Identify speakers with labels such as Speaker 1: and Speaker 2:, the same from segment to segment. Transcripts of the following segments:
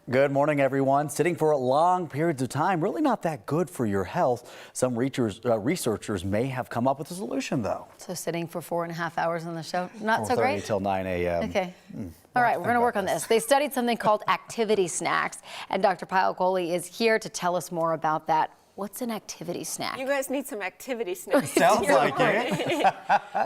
Speaker 1: Good morning, everyone. Sitting for long periods of time, really not that good for your health. Some researchers may have come up with a solution, though.
Speaker 2: So sitting for 4.5 hours on the show, not so great?
Speaker 1: 4:30 till 9 a.m.
Speaker 2: Okay. All right, we're going to work on this. They studied something called activity snacks, and Dr. Payal Kohli is here to tell us more about that. What's an activity snack?
Speaker 3: You guys need some activity snacks.
Speaker 1: Sounds like it.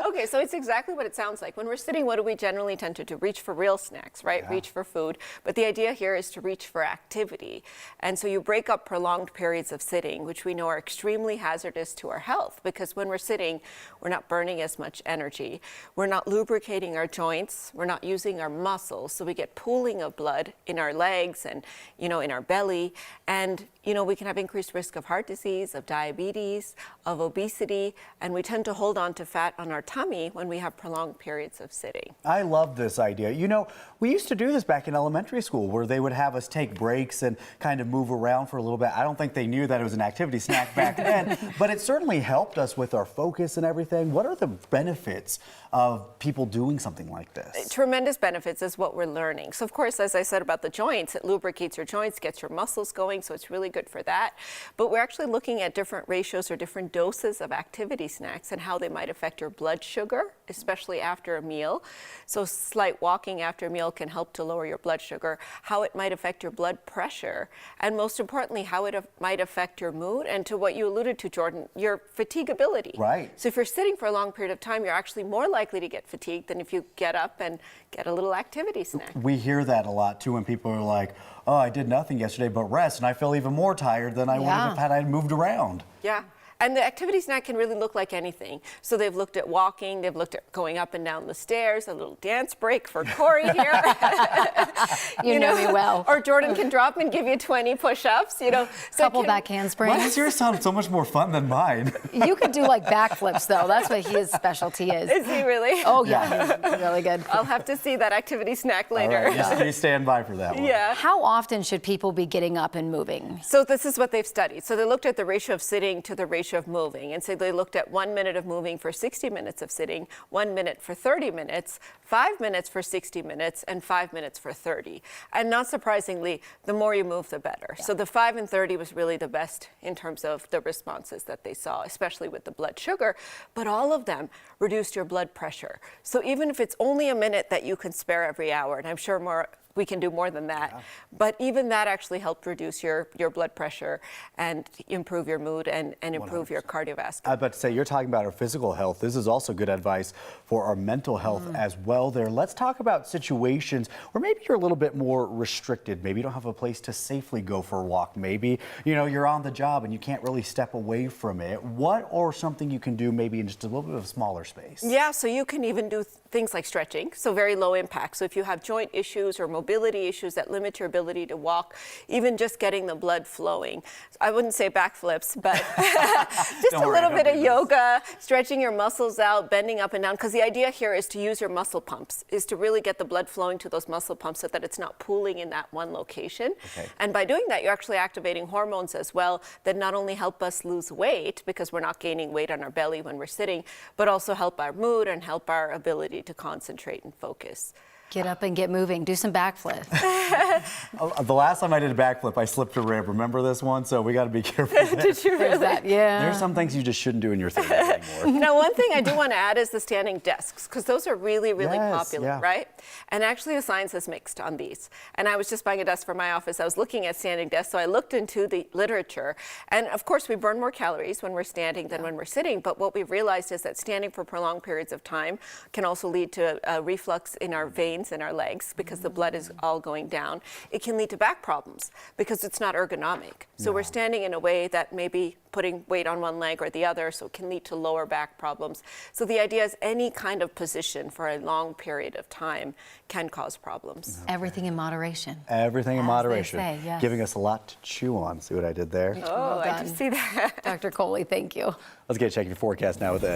Speaker 3: Okay, so it's exactly what it sounds like. When we're sitting, what do we generally tend to do? Reach for real snacks, right?
Speaker 1: Yeah.
Speaker 3: Reach for food. But the idea here is to reach for activity. And so you break up prolonged periods of sitting, which we know are extremely hazardous to our health, because when we're sitting, we're not burning as much energy. We're not lubricating our joints. We're not using our muscles. So we get pooling of blood in our legs and, in our belly. And, we can have increased risk of heart disease, of diabetes, of obesity, and we tend to hold on to fat on our tummy when we have prolonged periods of sitting.
Speaker 1: I love this idea. We used to do this back in elementary school where they would have us take breaks and kind of move around for a little bit. I don't think they knew that it was an activity snack back then, but it certainly helped us with our focus and everything. What are the benefits of people doing something like this?
Speaker 3: Tremendous benefits is what we're learning. So of course, as I said about the joints, it lubricates your joints, gets your muscles going, so it's really good for that. But we're actually looking at different ratios or different doses of activity snacks and how they might affect your blood sugar, especially after a meal. So slight walking after a meal can help to lower your blood sugar, how it might affect your blood pressure, and most importantly, how it might affect your mood, and to what you alluded to, Jordan, your fatigability.
Speaker 1: Right.
Speaker 3: So if you're sitting for a long period of time, you're actually more likely to get fatigued than if you get up and get a little activity snack.
Speaker 1: We hear that a lot too when people are like, oh, I did nothing yesterday but rest, and I feel even more tired than I would have had I moved around.
Speaker 3: Yeah. And the activity snack can really look like anything. So they've looked at walking, they've looked at going up and down the stairs, a little dance break for Corey here.
Speaker 2: you know me well.
Speaker 3: Or Jordan can drop and give you 20 push-ups, So
Speaker 2: couple back handsprings.
Speaker 1: Why does yours sound so much more fun than mine?
Speaker 2: You could do like backflips though. That's what his specialty is.
Speaker 3: Is he really?
Speaker 2: Oh yeah, he's really good.
Speaker 3: I'll have to see that activity snack later.
Speaker 1: All right, you stand by for that one.
Speaker 3: Yeah.
Speaker 2: How often should people be getting up and moving?
Speaker 3: So this is what they've studied. So they looked at the ratio of sitting to the ratio of moving. And so they looked at 1 minute of moving for 60 minutes of sitting, 1 minute for 30 minutes, 5 minutes for 60 minutes, and 5 minutes for 30. And not surprisingly, the more you move, the better. Yeah. So the 5 and 30 was really the best in terms of the responses that they saw, especially with the blood sugar. But all of them reduced your blood pressure. So even if it's only a minute that you can spare every hour, and I'm sure we can do more than that. But even that actually helped reduce your blood pressure and improve your mood and improve 100%. Your cardiovascular.
Speaker 1: I was about to say, you're talking about our physical health. This is also good advice for our mental health as well there. Let's talk about situations where maybe you're a little bit more restricted. Maybe you don't have a place to safely go for a walk. Maybe, you're on the job and you can't really step away from it. What or something you can do maybe in just a little bit of a smaller space?
Speaker 3: Yeah, so you can even do things like stretching, so very low impact. So if you have joint issues or mobility issues that limit your ability to walk, even just getting the blood flowing. I wouldn't say backflips, but just a little bit of yoga, stretching your muscles out, bending up and down, because the idea here is to use your muscle pumps, is to really get the blood flowing to those muscle pumps so that it's not pooling in that one location. Okay. And by doing that, you're actually activating hormones as well that not only help us lose weight, because we're not gaining weight on our belly when we're sitting, but also help our mood and help our ability to concentrate and focus.
Speaker 2: Get up and get moving. Do some backflips.
Speaker 1: The last time I did a backflip, I slipped a rib. Remember this one? So we got to be careful.
Speaker 3: Did you really?
Speaker 2: That, yeah.
Speaker 1: There's some things you just shouldn't do in your 30s anymore.
Speaker 3: Now, one thing I do want to add is the standing desks, because those are really, really popular, right? And actually, the science is mixed on these. And I was just buying a desk for my office. I was looking at standing desks, so I looked into the literature. And of course, we burn more calories when we're standing than when we're sitting. But what we've realized is that standing for prolonged periods of time can also lead to reflux in our veins in our legs, because the blood is all going down. It can lead to back problems because it's not ergonomic. So we're standing in a way that may be putting weight on one leg or the other, so it can lead to lower back problems. So the idea is any kind of position for a long period of time can cause problems.
Speaker 2: Everything in moderation.
Speaker 1: Everything in moderation.
Speaker 2: They say, yes.
Speaker 1: Giving us a lot to chew on. See what I did there?
Speaker 3: Oh, I did see that.
Speaker 2: Dr. Kohli, thank you.
Speaker 1: Let's get checking your forecast now with Ed.